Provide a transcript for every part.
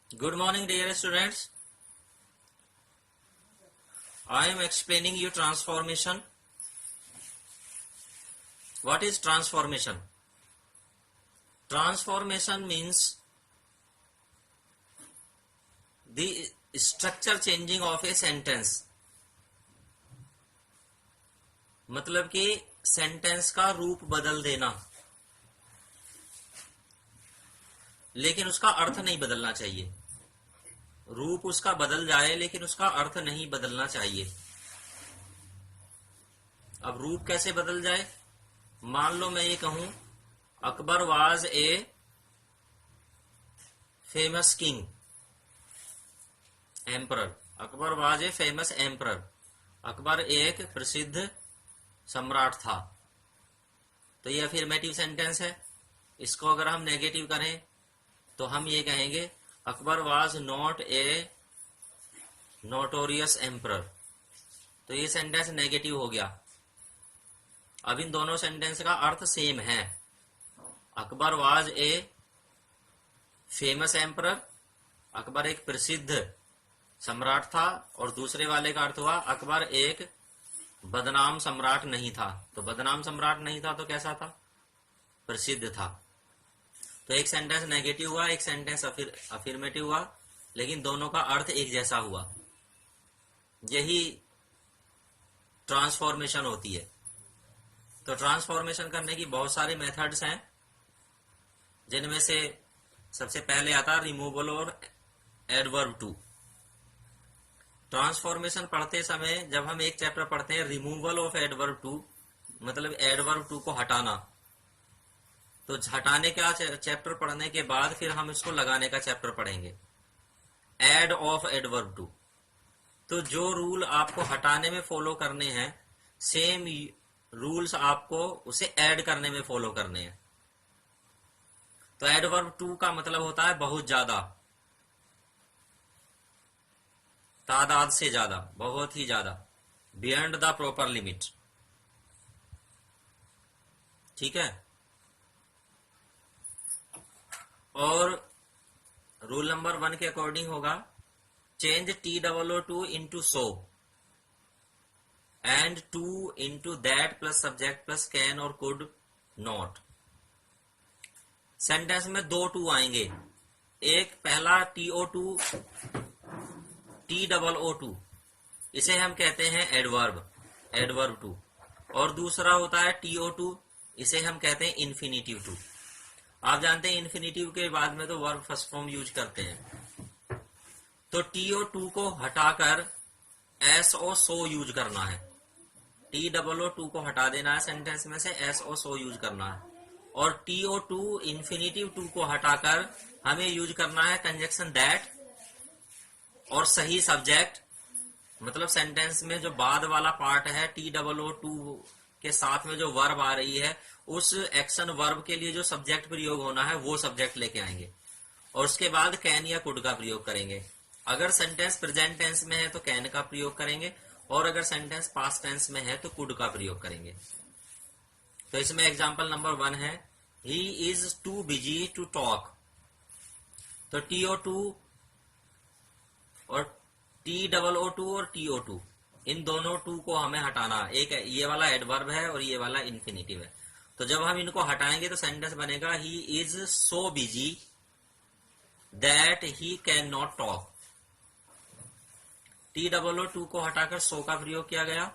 Good morning, dear students. I am explaining you transformation. What is transformation? Transformation means the structure changing of a sentence. मतलब कि sentence का रूप बदल देना, लेकिन उसका अर्थ नहीं बदलना चाहिए। रूप उसका बदल जाए लेकिन उसका अर्थ नहीं बदलना चाहिए। अब रूप कैसे बदल जाए? मान लो मैं ये कहूं Akbar was a famous king, emperor. Akbar was a famous emperor. Akbar एक प्रसिद्ध सम्राट था। तो ये अफर्मेटिव सेंटेंस है। इसको अगर हम नेगेटिव करें तो हम ये कहेंगे Akbar was not a notorious emperor. तो ये सेंटेंस नेगेटिव हो गया। अब इन दोनों सेंटेंस का अर्थ सेम है। Akbar was a famous emperor, Akbar एक प्रसिद्ध सम्राट था, और दूसरे वाले का अर्थ हुआ अकबर एक बदनाम सम्राट नहीं था। तो बदनाम सम्राट नहीं था तो कैसा था? प्रसिद्ध था। तो एक सेंटेंस नेगेटिव हुआ, एक सेंटेंस अफर्मेटिव हुआ, लेकिन दोनों का अर्थ एक जैसा हुआ। यही ट्रांसफॉर्मेशन होती है। तो ट्रांसफॉर्मेशन करने की बहुत सारे मेथड्स हैं, जिनमें से सबसे पहले आता रिमूवल और एडवर्ब टू। ट्रांसफॉर्मेशन पढ़ते समय जब हम एक चैप्टर पढ़ते हैं रिमूवल ऑफ एडवर्ब टू, मतलब एडवर्ब टू को हटाना, तो हटाने का चैप्टर पढ़ने के बाद फिर हम इसको लगाने का चैप्टर पढ़ेंगे, एड ऑफ एडवर्ब टू। तो जो रूल आपको हटाने में फॉलो करने हैं, सेम रूल्स आपको उसे ऐड करने में फॉलो करने हैं। तो एडवर्ब टू का मतलब होता है बहुत ज्यादा, तादाद से ज्यादा, बहुत ही ज्यादा, बियॉन्ड द प्रॉपर लिमिट। ठीक है। और रूल नंबर 1 के अकॉर्डिंग होगा change TOO into so and two into that plus subject plus can और कुड नॉट। सेंटेंस में दो टू आएंगे। एक पहला TOO, इसे हम कहते हैं एडवर्ब टू, और दूसरा होता है TO2, इसे हम कहते हैं इन्फिनिटिव टू। आप जानते हैं इन्फिनिटिव के बाद में तो वर्ब फर्स्ट फॉर्म यूज करते हैं। तो TO2 को हटाकर SO सो यूज करना है। TOO को हटा देना है सेंटेंस में से, SO सो यूज करना है। और TO2 इन्फिनिटिव टू को हटाकर हमें यूज करना है कंजक्शन दैट और सही सब्जेक्ट। मतलब सेंटेंस में जो बाद वाला पार्ट है TOO के साथ में जो वर्ब आ रही है, उस एक्शन वर्ब के लिए जो सब्जेक्ट प्रयोग होना है वो सब्जेक्ट लेके आएंगे, और उसके बाद कैन या कुड का प्रयोग करेंगे। अगर सेंटेंस प्रेजेंट टेंस में है तो कैन का प्रयोग करेंगे, और अगर सेंटेंस पास्ट टेंस में है तो कुड का प्रयोग करेंगे। तो इसमें एग्जांपल नंबर 1 है he is too busy to talk. तो TO2 और TOO और TO2, इन दोनों टू को हमें हटाना। एक ये वाला एडवर्ब है और ये वाला इन्फिनिटिव है। तो जब हम इनको हटाएंगे तो सेंटेंस बनेगा he is so busy that he can not talk. TOO को हटाकर सो का प्रयोग किया गया,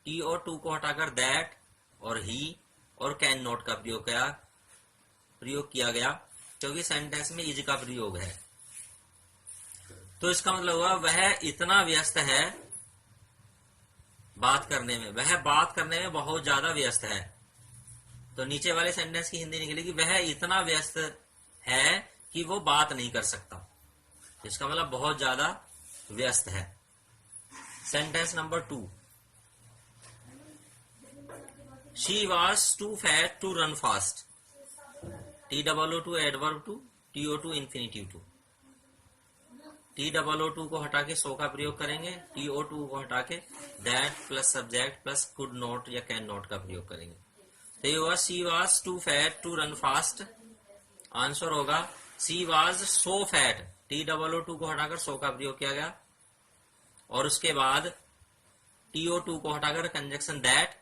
TO2 को हटाकर दैट और ही और कैन नॉट का प्रयोग किया गया, क्योंकि सेंटेंस में इज का प्रयोग है। तो इसका मतलब हुआ वह इतना व्यस्त है बात करने में, वह बात करने में बहुत ज्यादा व्यस्त है। तो नीचे वाले सेंटेंस की हिंदी निकलेगी वह इतना व्यस्त है कि वो बात नहीं कर सकता। इसका मतलब बहुत ज्यादा व्यस्त है। Sentence number 2, she was too fat to run fast. TOO adverb too, TO2 infinitive to. TOO को हटा के सो का प्रयोग करेंगे, TO2 को हटा के that plus subject plus could not या कैन नॉट का प्रयोग करेंगे। तो ये हुआ she was too fat to run fast. Answer होगा she was so fat, TOO को हटाकर सो का प्रयोग किया गया, और उसके बाद TO2 को हटाकर कंजक्शन दैट,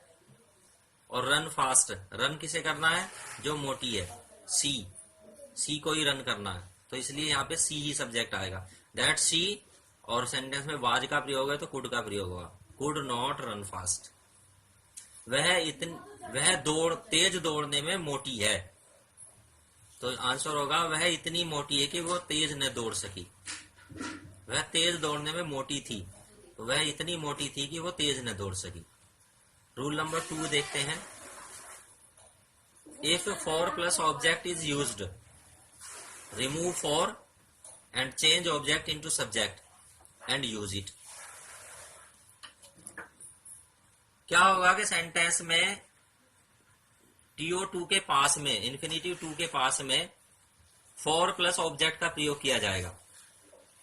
और रन फास्ट, रन किसे करना है, जो मोटी है, सी को ही रन करना है, तो इसलिए यहाँ पे सी ही सब्जेक्ट आएगा, दैट सी, और सेंटेंस में वाज का प्रयोग है तो कुड का प्रयोग होगा, कुड नॉट रन फास्ट, वह तेज दौड़ने में मोटी है, तो आंसर होगा वह इतनी मोटी है कि वो तेज न दौड़ सकी, वह तेज दौड़ने में मोटी थी, तो वह इतनी मोटी थी कि वो तेज न दौड़ सकी। रूल नंबर 2 देखते हैं, if for plus object is used, remove for and change object into subject and use it. क्या होगा कि सेंटेंस में TO2 के पास में, इन्फिनेटिव 2 के पास में फॉर प्लस ऑब्जेक्ट का प्रयोग किया जाएगा,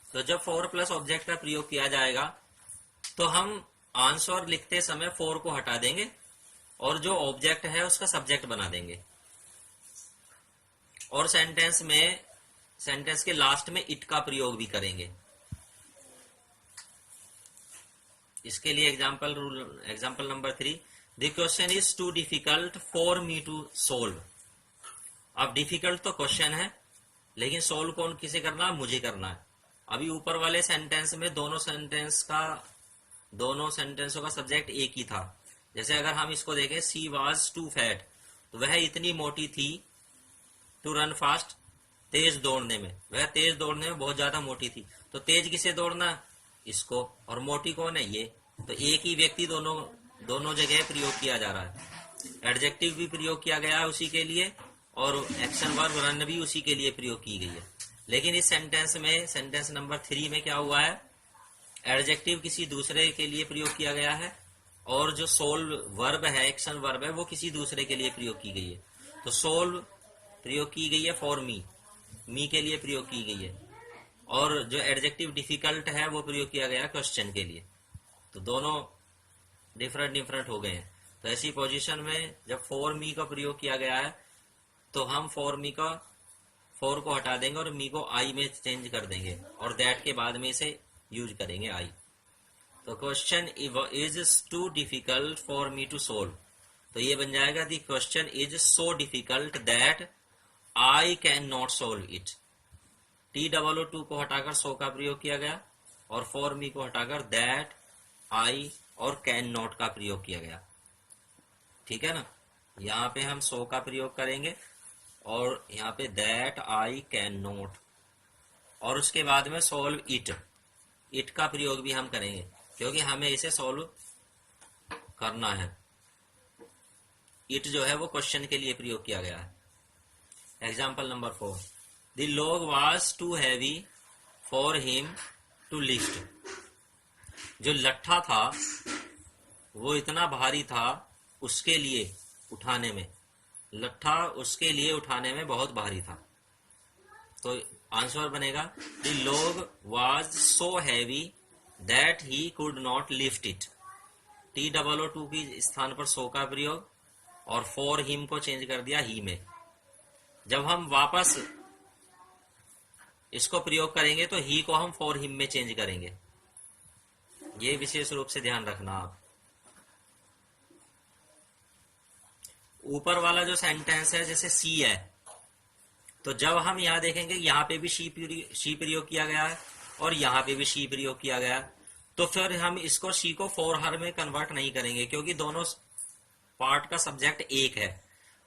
तो जब फॉर प्लस ऑब्जेक्ट का प्रयोग किया जाएगा तो हम आंसर लिखते समय फॉर को हटा देंगे और जो ऑब्जेक्ट है उसका सब्जेक्ट बना देंगे, और सेंटेंस के लास्ट में इट का प्रयोग भी करेंगे। इसके लिए example number 3, the question is too difficult for me to solve. अब डिफिकल्ट तो क्वेश्चन है, लेकिन सोल्व कौन किसे करना है, मुझे करना है। अभी ऊपर वाले सेंटेंस में दोनों सेंटेंसों का सब्जेक्ट एक ही था। जैसे अगर हम इसको देखें, सी वाज टू फैट, तो वह इतनी मोटी थी, टू रन फास्ट, तेज दौड़ने में, वह तेज दौड़ने में बहुत ज्यादा मोटी थी, तो तेज किसे दौड़ना, इसको, और मोटी कौन है, ये, तो एक ही व्यक्ति दोनों जगह प्रयोग किया जा रहा है। एडजेक्टिव भी प्रयोग किया गया है उसी के लिए, और एक्शन वर्ब रन भी उसी के लिए प्रयोग की गई है। लेकिन इस सेंटेंस नंबर 3 में क्या हुआ है, एडजेक्टिव किसी दूसरे के लिए प्रयोग किया गया है, और जो सोल्व वर्ब है, एक्शन वर्ब है, वो किसी दूसरे के लिए प्रयोग की गई है। तो सोल्व प्रयोग की गई है फॉर मी के लिए प्रयोग की गई है, और जो एडजेक्टिव डिफिकल्ट है वो प्रयोग किया गया क्वेश्चन के लिए। तो दोनों डिफरेंट हो गए हैं। तो ऐसी पोजीशन में जब फॉर मी का प्रयोग किया गया है तो हम फॉर को हटा देंगे और मी को आई में चेंज कर देंगे, और दैट के बाद में इसे यूज करेंगे आई। तो question is too difficult for me to solve, तो ये बन जाएगा the question is so difficult that I can not solve it. TOO को हटाकर सो का प्रयोग किया गया, और फॉर मी को हटाकर दैट, आई और कैन नॉट का प्रयोग किया गया। ठीक है ना, यहाँ पे हम सो का प्रयोग करेंगे और यहाँ पे दैट, आई, कैन नॉट, और उसके बाद में सोल्व इट का प्रयोग भी हम करेंगे, क्योंकि हमें इसे सोल्व करना है। इट जो है वो क्वेश्चन के लिए प्रयोग किया गया है। Example number 4, the log was too heavy for him to lift. जो लट्ठा था वो इतना भारी था उसके लिए उठाने में, लट्ठा उसके लिए उठाने में बहुत भारी था। तो आंसर बनेगा the log was so heavy that he could not lift it. TOO की स्थान पर सो का प्रयोग, और फॉर हिम को चेंज कर दिया ही में। जब हम वापस इसको प्रयोग करेंगे तो ही को हम फॉर हिम में चेंज करेंगे, ये विशेष रूप से ध्यान रखना आप। ऊपर वाला जो सेंटेंस है जैसे सी है, तो जब हम यहाँ देखेंगे यहाँ पे भी शी प्रयोग किया गया है और यहाँ पे भी शी प्रयोग किया गया है, तो फिर हम इसको शी को फॉर हर में कन्वर्ट नहीं करेंगे, क्योंकि दोनों पार्ट का सब्जेक्ट एक है।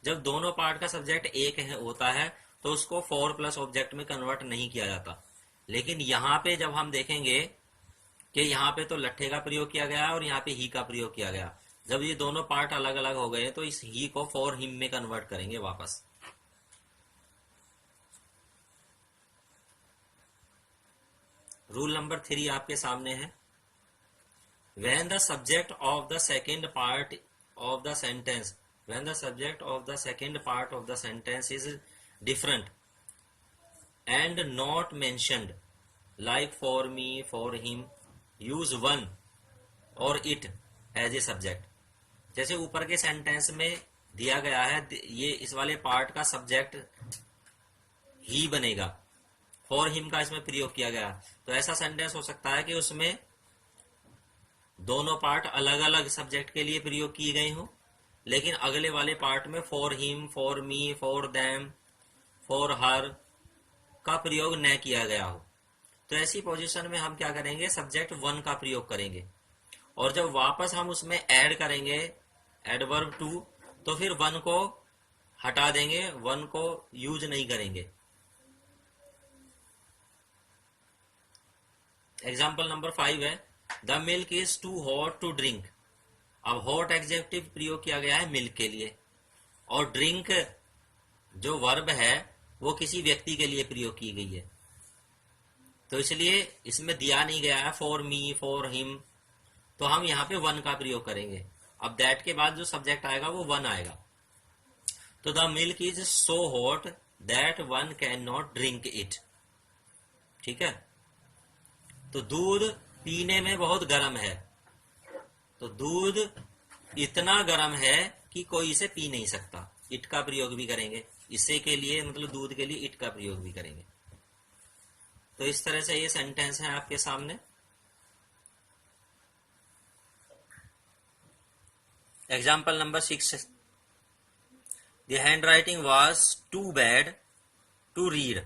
जब दोनों पार्ट का सब्जेक्ट एक होता है तो उसको फॉर प्लस ऑब्जेक्ट में कन्वर्ट नहीं किया जाता। लेकिन यहाँ पे जब हम देखेंगे कि यहाँ पे तो लट्ठे का प्रयोग किया गया है और यहाँ पे ही का प्रयोग किया गया, जब ये दोनों पार्ट अलग अलग हो गए तो इस ही को फॉर हिम में कन्वर्ट करेंगे वापस। रूल नंबर 3 आपके सामने है। When the subject of the second part of the sentence is different and not mentioned, like for me, for him, use one or it as a subject। जैसे ऊपर के sentence में दिया गया है, ये इस वाले पार्ट का सब्जेक्ट ही बनेगा, फॉर हिम का इसमें प्रयोग किया गया। तो ऐसा सेंटेंस हो सकता है कि उसमें दोनों पार्ट अलग अलग सब्जेक्ट के लिए प्रयोग किए गए हो, लेकिन अगले वाले पार्ट में for him, for me, for them, for her का प्रयोग न किया गया हो। तो ऐसी पोजीशन में हम क्या करेंगे, सब्जेक्ट वन का प्रयोग करेंगे, और जब वापस हम उसमें ऐड करेंगे एडवर्ब टू, तो फिर वन को हटा देंगे, वन को यूज नहीं करेंगे। एग्जाम्पल नंबर 5 है, the milk is too hot to drink. अब हॉट एडजेक्टिव प्रयोग किया गया है मिल्क के लिए, और ड्रिंक जो वर्ब है वो किसी व्यक्ति के लिए प्रयोग की गई है, तो इसलिए इसमें दिया नहीं गया है फॉर मी, फॉर हिम, तो हम यहाँ पे वन का प्रयोग करेंगे। अब दैट के बाद जो सब्जेक्ट आएगा वो वन आएगा। तो the milk is so hot that one can not drink it. ठीक है, तो दूध पीने में बहुत गर्म है, तो दूध इतना गर्म है कि कोई इसे पी नहीं सकता, इट का प्रयोग भी करेंगे। इसे के लिए मतलब दूध के लिए इट का प्रयोग भी करेंगे। तो इस तरह से ये सेंटेंस है आपके सामने। Example number 6, the handwriting was too bad to read.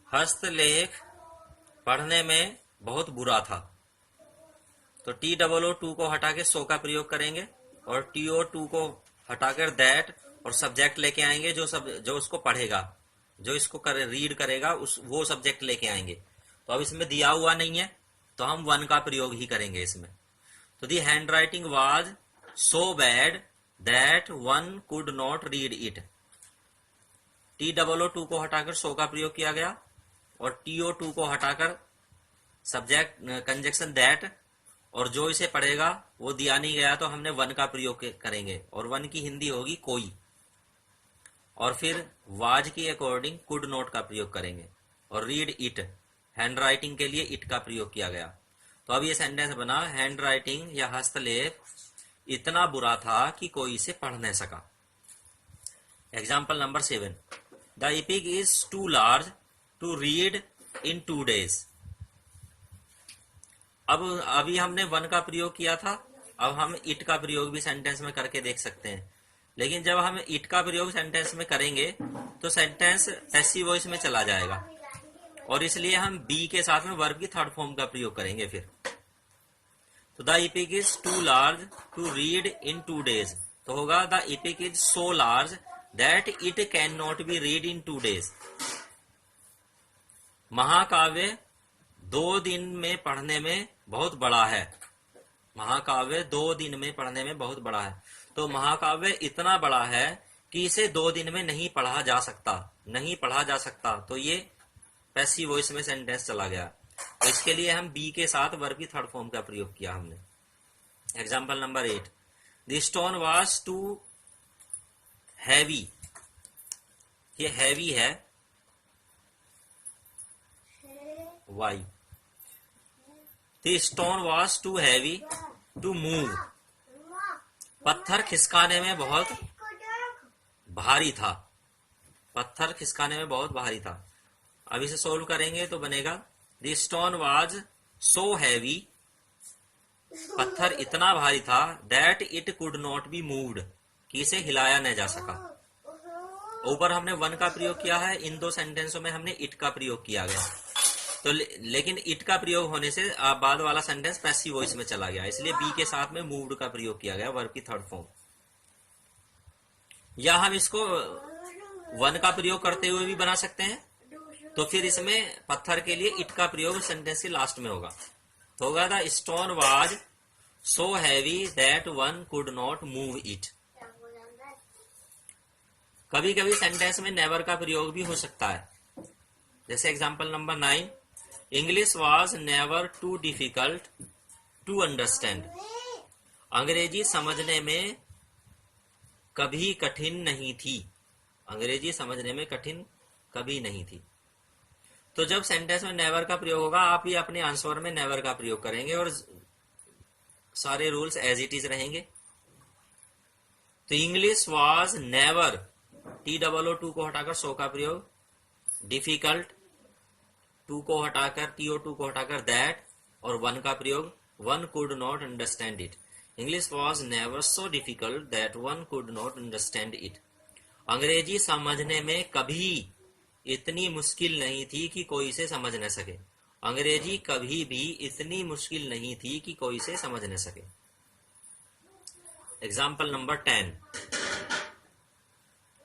हस्तलेख पढ़ने में बहुत बुरा था। तो TOO को हटा के सो का प्रयोग करेंगे, और TO2 को हटाकर दैट, और सब्जेक्ट लेके आएंगे जो उसको पढ़ेगा, जो इसको रीड करेगा वो सब्जेक्ट लेके आएंगे। तो अब इसमें दिया हुआ नहीं है, तो हम वन का प्रयोग ही करेंगे इसमें। तो दी hand writing was so bad that one could not read it. TOO को हटाकर सो का प्रयोग किया गया, और TO2 को हटाकर सब्जेक्ट कंजक्शन दैट, और जो इसे पढ़ेगा वो दिया नहीं गया, तो हमने वन का प्रयोग करेंगे, और वन की हिंदी होगी कोई, और फिर वाज की अकॉर्डिंग कुड नॉट का प्रयोग करेंगे, और रीड इट, हैंड राइटिंग के लिए इट का प्रयोग किया गया। तो अब ये सेंटेंस बना, हैंड राइटिंग या हस्तलेख इतना बुरा था कि कोई इसे पढ़ नहीं सका। Example number 7, the epic is too large to read in 2 days। अब अभी हमने वन का प्रयोग किया था, अब हम इट का प्रयोग भी सेंटेंस में करके देख सकते हैं। लेकिन जब हम इट का प्रयोग सेंटेंस में करेंगे तो सेंटेंस पैसिव वॉइस में चला जाएगा, और इसलिए हम बी के साथ में वर्ब की थर्ड फॉर्म का प्रयोग करेंगे फिर। तो the epic is too large to read in 2 days, तो होगा the epic is so large that it can not be read in 2 days। महाकाव्य 2 दिन में पढ़ने में बहुत बड़ा है। महाकाव्य 2 दिन में पढ़ने में बहुत बड़ा है, तो महाकाव्य इतना बड़ा है कि इसे 2 दिन में नहीं पढ़ा जा सकता, नहीं पढ़ा जा सकता। तो ये पैसिव वॉइस में सेंटेंस चला गया, तो इसके लिए हम बी के साथ वर्ब की थर्ड फॉर्म का प्रयोग किया हमने। Example number 8, the stone was too heavy. ये हैवी है why. The stone was too heavy to move. पत्थर खिसकाने में बहुत भारी था, पत्थर खिसकाने में बहुत भारी था। अब इसे सोल्व करेंगे तो बनेगा the stone was so heavy, पत्थर इतना भारी था, that it could not be moved, कि इसे हिलाया न जा सका। ऊपर हमने वन का प्रयोग किया है, इन 2 सेंटेंसों में हमने इट का प्रयोग किया गया। तो लेकिन इट का प्रयोग होने से बाद वाला सेंटेंस पैसिव वॉइस में चला गया, इसलिए बी के साथ में मूव्ड का प्रयोग किया गया वर्ब की थर्ड फॉर्म। या हम इसको वन का प्रयोग करते हुए भी बना सकते हैं, तो फिर इसमें पत्थर के लिए इट का प्रयोग सेंटेंस के लास्ट में होगा। तो होगा the stone was so heavy that one could not move it. कभी कभी सेंटेंस में नेवर का प्रयोग भी हो सकता है, जैसे example number 9, English was never too difficult to understand. अंग्रेजी समझने में कभी कठिन नहीं थी, अंग्रेजी समझने में कठिन कभी नहीं थी। तो जब सेंटेंस में नेवर का प्रयोग होगा, आप भी अपने आंसर में नेवर का प्रयोग करेंगे और सारे रूल्स एज इट इज रहेंगे। तो इंग्लिश वॉज नेवर TOO को हटाकर सो का प्रयोग, डिफिकल्ट टू को हटाकर TO2 को हटाकर दैट, और वन का प्रयोग, one could not understand it. English was never so difficult that one could not understand it. अंग्रेजी समझने में कभी इतनी मुश्किल नहीं थी कि कोई इसे समझ न सके। अंग्रेजी कभी भी इतनी मुश्किल नहीं थी कि कोई इसे समझ न सके। Example number 10,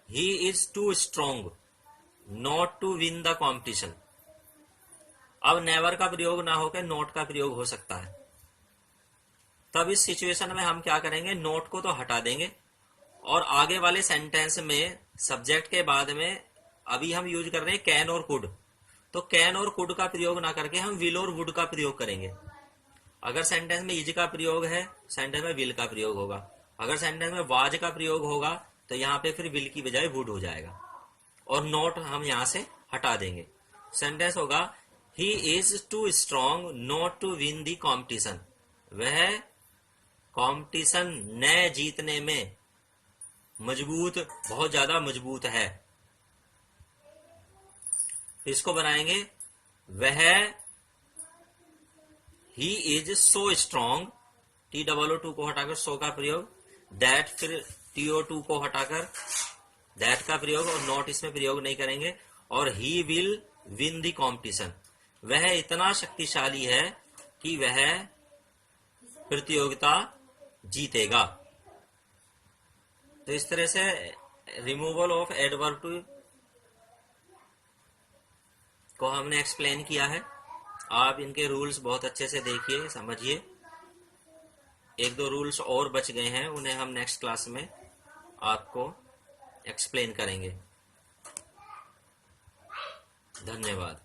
he is too strong not to win the competition. अब नेवर का प्रयोग ना होकर नॉट का प्रयोग हो सकता है। तब इस सिचुएशन में हम क्या करेंगे, नॉट को तो हटा देंगे और आगे वाले सेंटेंस में सब्जेक्ट के बाद में अभी हम यूज कर रहे हैं कैन और कुड, तो कैन और कुड का प्रयोग ना करके हम विल और वुड का प्रयोग करेंगे। अगर सेंटेंस में इज का प्रयोग है, सेंटेंस में विल का प्रयोग होगा। अगर सेंटेंस में वाज का प्रयोग होगा तो यहाँ पे फिर विल की बजाय वुड हो जाएगा और नॉट हम यहाँ से हटा देंगे। सेंटेंस होगा he is too strong not to win the competition. वह कॉम्पिटिशन न जीतने में मजबूत, बहुत ज्यादा मजबूत है। इसको बनाएंगे वह, he is so strong, TOO को हटाकर सो का प्रयोग, दैट फिर TO2 को हटाकर दैट का प्रयोग और नॉट इसमें प्रयोग नहीं करेंगे, और he will win the competition. वह इतना शक्तिशाली है कि वह प्रतियोगिता जीतेगा। तो इस तरह से रिमूवल ऑफ एडवर्ब टू को हमने एक्सप्लेन किया है। आप इनके रूल्स बहुत अच्छे से देखिए, समझिए। एक दो रूल्स और बच गए हैं, उन्हें हम नेक्स्ट क्लास में आपको एक्सप्लेन करेंगे। धन्यवाद।